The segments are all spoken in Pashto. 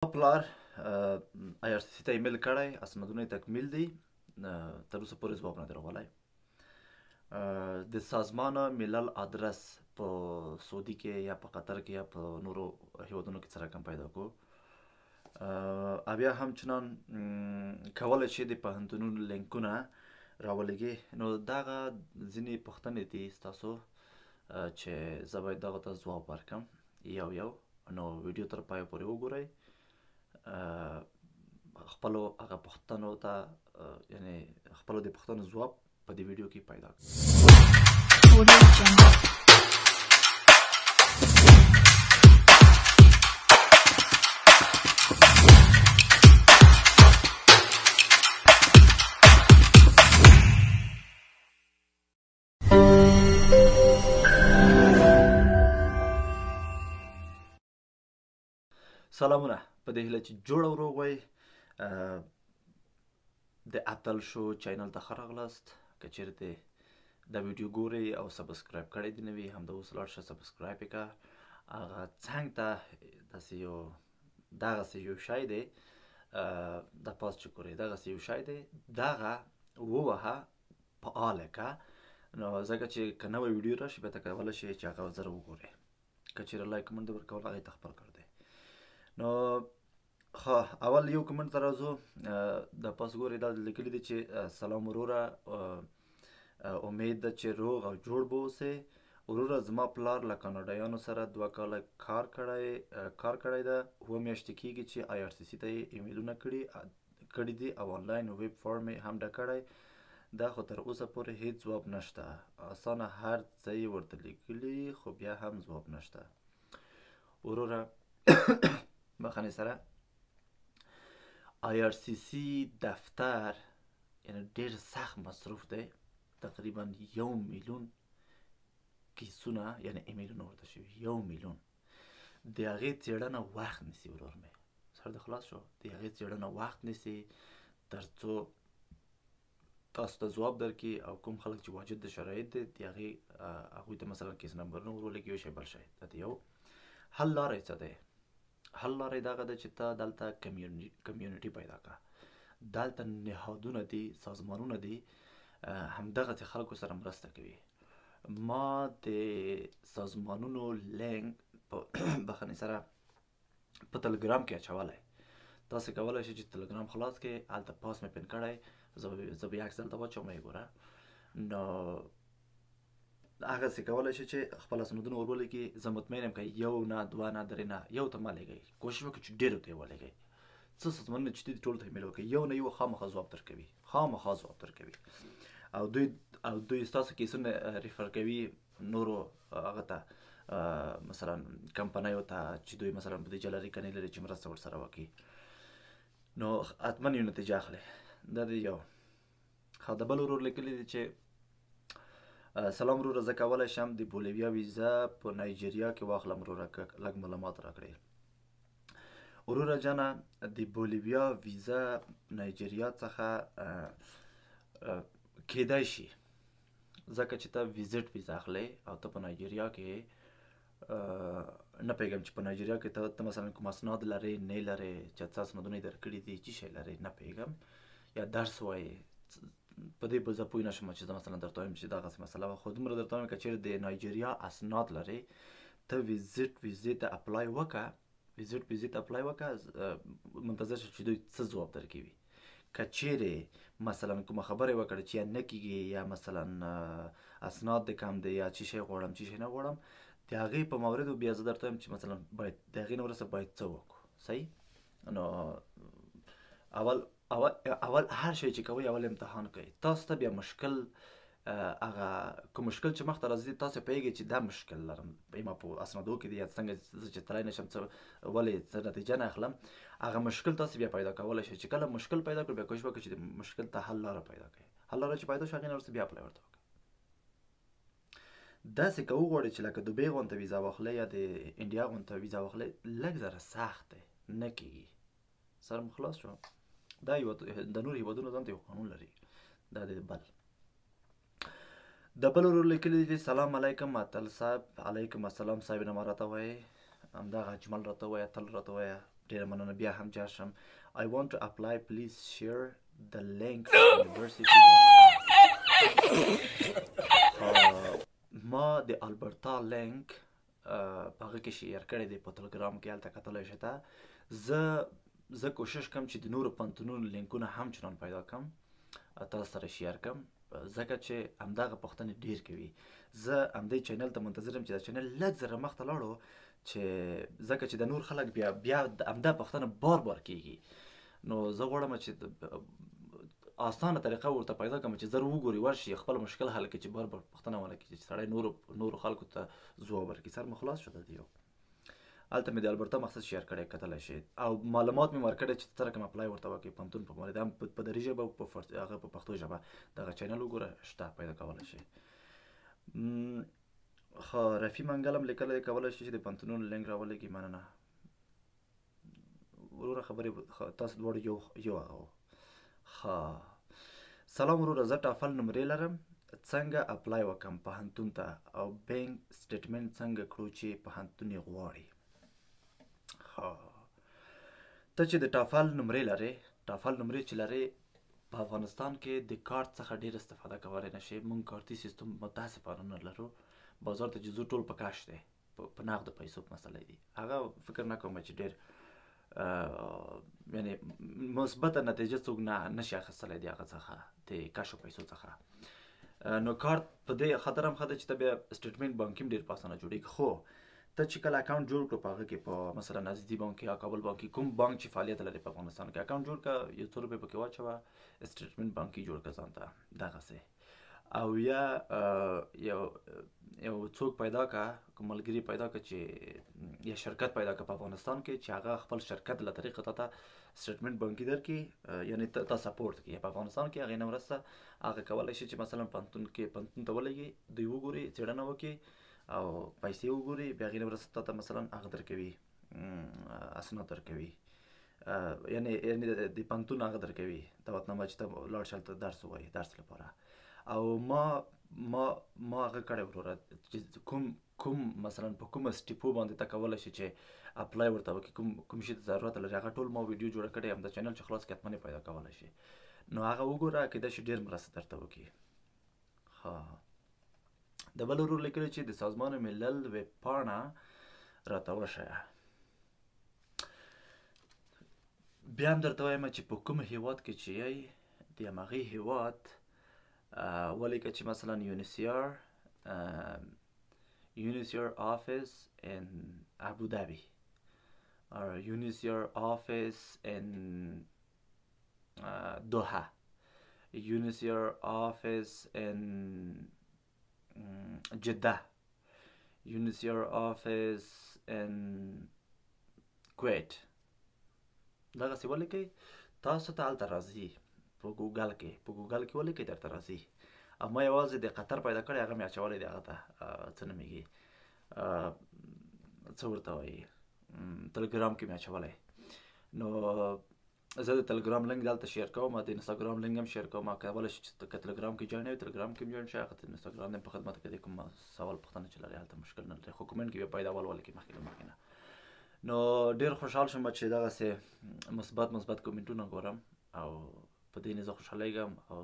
پلار IRCC ته ایمیل کړی، اسنادونه یې تکمیل دي، تر اوسه پورې ځواب نه دی راغلی. د سازمان ملل آدرس په سعودي کې یا په قطر کې یا په نورو هیوادونو کې څه رقم پیدا کړو. بیا هم چنان کولی شي د پوهنتونونو لینکونه راولېږي. نو دغه ځینې پوښتنې دي ستاسو چې زه باید دغه ته ځواب ورکړم یو. نو ویډیو تر پایه پورې وګورئ، خپلو هغه پوښتنو ته یعنې خپلو د پوښتنو ځواب په دې ویډیو کې پیدا کړئ. سلامونه، په دې هیله چې جوړ او روغ وئ. د اتل شو چینل ته ښه راغلاست. که چېرې دا ویډیو ګورئ او سبسکرایب کړی دې نه وي، همدا اوس لاړ شه سبسکرایب یې کړه. هغه څنګ ته دغسې یو شی دی، د پاس چې ګورئ دغسې یو شی دی، دغه ووهه، فعال یې کړه. نو ځکه چې که نوی ویډیو راشي بیا ته کولی شئ چې هغه زر وګورئ. که چېرې لایک کمنټ دې ورکول هغې ته خپل کړ دی. نو اول یو کمنټ ته راځو. د پاس ګورئ دا لیکلي دي چې سلام وروره، امید ده چې روغ او جوړ به اوسې. وروره زما پلار له کاناډایانو سره 2 کاله کار کړی ده. 2 میاشتې کېږي چې IRCC ته یې ایمیلونه کړي دي او آنلاین ویب فارم یې هم ډک کړی ده، خو تر اوسه پورې هیڅ ځواب نشته. اسانه هر څه یې ورته لیکلي خو بیا هم ځواب نشته. وروره بخښنې سره IRCC دفتر یعنی ډېر سخت مصروف دی. تقریبا 1 میلیون کیسونه یعنی ایمیلونه ورته شوي، 1 میلیون. د هغې څېړنه وخت نیسي. ورور مې سر دې خلاص شو. د هغې څېړنه وخت نیسي تر څو تاسو ته ځواب درکړي، او کوم خلک چې واجد د شرایط دی د هغوی ته مثلا کیس نمبرونه ورولېږي، یو شی بل شی. دا د یو حل لاره یې څه دی؟ حل لاره یې دغه ده چې ته دلته کمیونټي پیدا کړه. دلته نهادونه دي، سازمانونه دي، همدغسې خلکو سره مرسته کوي. ما د سازمانونو لینک په بخښنې سره په تلګرام کې اچولی. تاسې کولی شئ چې تلګرام خلاص کړئ، هلته پاس مې پین کړی، زه به یې عکس دلته واچوم، ویې ګوره. نو هغسې کولی شئ چې خپل اسنادونه ور ولېږئ. زه مطمئن یم که 1 نه 2 نه 3 نه 1 ته مه لېږئ، کوشش وکړئ چې ډېرو ته یې ولېږئ. څه سازمانونه چې دي ټولو ته ایمیل وکړئ، 1 نه 1 خامخا ځواب درکوي، خامخا ځواب درکوي. او دوی ستاسو کیسونه ریفر کوي نورو هغه ته، مثلا کمپنیو ته چې دوی مثلا بودیجه لري که نه لري چې مرسته ورسره وکړي. نو حتما یو نتیجه اخلي. دا د یو. خو د بل ورور لیکلي دي چې سلام وروره، زه کولی شم د بولیویا ویزه په نایجیریا کې واخلم. وروره لږ معلومات راکړئ. وروره جانه، د بولیویا ویزه نایجیریا څخه کیدای شي، ځکه چې ته ویزټ ویزه اخلې او ته په نایجیریا کې نه پوهېږم چې په نایجیریا کې ته مثلا کوم اسناد لرې نه لرې، چې څه اسنادونه یې درکړي دي، څه شی لرې نه پوهېږم، یا درس وایې. په دې به زه پوه نه شم چې زه مثلا درته وایم چې دغسې مسله وه. خو دومره درته وایم که چېرې د نایجیریا اسناد لرې، ته ویزټ ویزې ته اپلای وکړه، منتظر شه چې دوی څه ځواب درکوي. که چیرې مثلا کومه خبره وکړه چې یا نه کېږي، یا مثلا اسناد دې کم دی، یا څه شی غواړم څه شی نه غواړم، د هغې په موردو بیا زه درته وایم چې مثلا باید د هغې نه وروسته باید څه وکړو. صحیح؟ نو اول هر شی چې کوئ اول امتحان کوئ. تاسو ته بیا مشکل هغه کوم مشکل چې مخته راځي تاسو پوهېږئ چې دا مشکل لرم، ما په اسنادو کې دی، یا څنګه زه چې تللی نه شم، ولې څه نتیجه نه اخلم، هغه مشکل تاسو بیا پیدا کولی شئ. چې کله مشکل پیدا کړو بیا کوشش وکړئ چې د مشکل ته حل لاره پیدا کړئ. حل لاره چې پیدا شو هغې نه وروسته بیا اپلای ورته وکړئ. داسې که وغواړئ چې لکه دبۍ غونته ویزه واخلئ یا د انډیا غونته ویزه واخلئ، لږ ذره سخت دی، نه کېږي. سر مو خلاص شو. دا د نورو هېوادونو ځان ته یو قانون لري. دا د بل ورور لیکلي دي سلام علیکم اتل صاحب. علیکم السلام صاحب نه ما راته وایي، همدغه اجمل راته وایه، اتل راته وایه، ډېره مننه بیا هم جار شم. I want to apply, please share the link of university. ما د البرتا لینک په هغه کې شیر کړی دی په تلګرام کې، هلته کتلی شئ ته. زه کوشش کوم چې د نورو پوهنتونونو لینکونه هم چنان پیدا کړم تاسو سره شیر کړم، ځکه چې همدغه پوښتنې ډېر کوي. زه همدې چینل ته منتظر یم چې دا چینل لږ ذره مخته لاړو، چې ځکه چې د نور خلک بیا همدا پوښتنه بار بار کېږي. نو زه غواړم چې اسانه طریقه ورته پیدا کړم چې زر وګوري ورشي خپل مشکل حل کړي، چې بار بار پوښتنه ونه کړي چې سړی نورو خلکو ته ځواب ورکړي. سر مې خلاص شو د دې یو. هلته مې د البرتا مقصد شیر کړی، کتلی شئ، او معلومات مې ورکړی چې څه رقم اپلای ورته وکړئ پوهنتون په مورد، هم په دري ژبه او هغه په پښتو ژبه. دغه چینل وګوره شته، پیدا کولی شئ. ښه، رفي منګل هم لیکلی دی کولی شئ چې د پوهنتونونو لینک راولېږي. مننه وروره، خبرې تاسو دواړو یو هغه و. ښه، سلام وروره، زه ټافل نمرې لرم، څنګه اپلای وکړم پوهنتون ته، او بینک سټیټمنټ څنګه کړو چې پوهنتون یې غواړي؟ ته چې د ټافل نمرې لرې، ټافل نمرې چې لرې، په افغانستان کې د کارت څخه ډېر استفاده کولی نه شې. موږ کارتي سیستم متاسفانه نه لرو. بازار ته چې ځو ټول په کاش دی، په نغدو پیسو مسله دی. هغه فکر نه کوم چې ډېر یعنې مثبته نتیجه څوک نه شي اخیستلی د هغه څخه، د کشو پیسو څخه. نو کارت په دې خاطر هم ښه ده چې ته بیا سټیټمنټ بانکي هم ډېر په اسانه جوړېږي. خو ته چې کله اکاونټ جوړ کړو په هغه کې، په مثلا نزدي بانک یا کابل بانک کې، کوم بانک چې فعالیت لري په افغانستان کې، اکاونټ جوړ کړه، یو څو روپۍ پکې واچوه، سټیټمنټ بانکي جوړ کړه ځان ته دغسې. او یا یو څوک پیدا کړه، کوم ملګري پیدا کړه چې یا شرکت پیدا کړه په افغانستان کې چې هغه خپل شرکت له طریقه تا سټیټمنټ بانکي درکړي، یعنې تا سپورټ کړي په افغانستان کې. هغې نه مرسته هغه کولی شي چې مثلا پوهنتون ته ولېږي، دوی وګوري، څېړنه وکړي او پیسې وګوري، بیا هغې نه مرسته تا ته مثلا هغه درکوي، اسناد درکوي، یعنې د پوهنتون هغه درکوي دعوتنامه چې ته لاړ شې هلته درس ووایې، درس لپاره. او ما هغه کړی وروره، چې کوم مثلا په کومه سټیپو باندې ته کولی شې چې اپلای ورته وکړې، کوم شي ته ضرورت لري، هغه ټول ما ویډیو جوړه کړې یم د چینل، چې خلاص کې حتما یې پیدا کولی شي. نو هغه وګوره، کیدای شي ډېر مرسته درته وکړي. ښه، د بل ورور لیکلي چې د سازمان ملل ویب پاڼه راته وښیه. بیا هم درته وایم چې په کوم هیواد کې چې یې، د همغې هیواد ولیکه چې مثلا UNICER office in Abu Dhabi, or UNICER office in Doha, UNICER office in Jeddah, UNICER office in Kuwait. دغسې ولیکئ، تاسو ته هلته راځي په ګوګل کې ولیکئ، درته راځي. او ما یوازې د قطر پیدا کړی، هغه مې اچولی دی هغه ته څه نومېږي، څه ورته وایي، تلګرام کې مې اچولی. نو زه د تلګرام لینک دلته شیر کوم، د انسټاګرام لینک هم شیر کوم. کولی شي چې که تلګرام کې جوین وي، تلګرام کې هم جوین شئ. هغه د انسټاګرام دی په خدمت کې دی، کوم سوال پوښتنه چې لرئ هلته مشکل نه لري، خو کومنټ کې بیا پیداوال ولیکئ مخکې له مخکې نه. نو ډېر خوشحال شوم چې دغسې مثبت کومنټونه ګورم، او په دې نه زه خوشحالیږم، او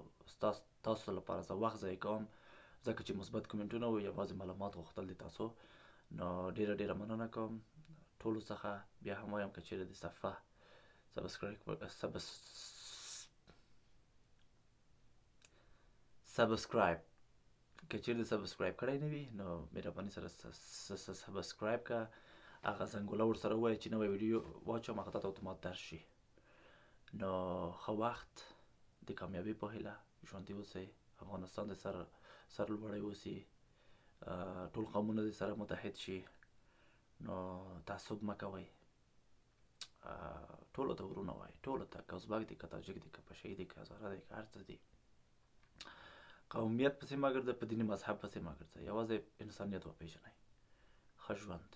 تاسو لپاره زه وخت ضایع کوم، ځکه چې مثبت کومنټونه و، یوازې معلومات غوښتل دي تاسو. نو ډېره مننه کوم ټولو څخه. بیا هم وایم که چېرې د صفحه سبسکرایب که چېرې د سبسکرایب کړی نه وي، نو مهرباني سره سبسکرایب کړه، هغه زنګوله ورسره ووایه چې نوی ویډیو واچوم هغه ته اتومات درج شي. نو ښه وخت، د کامیابۍ په هیله ژوندي اوسئ، افغانستان د سرلوړی اوسي، ټول قومونه د سره متحد شي. نو تعصب مه کوئ، ټولو ته ورونه وایئ، ټولو ته، که ازبک دی، که تاجک دی، که پشهی دی، که هزاره دی، که هر څه دی. قومیت پسې مه ګرځئ، په دیني مذهب پسې مه ګرځئ، یوازې انسانیت وپېژنئ. ښه ژوند.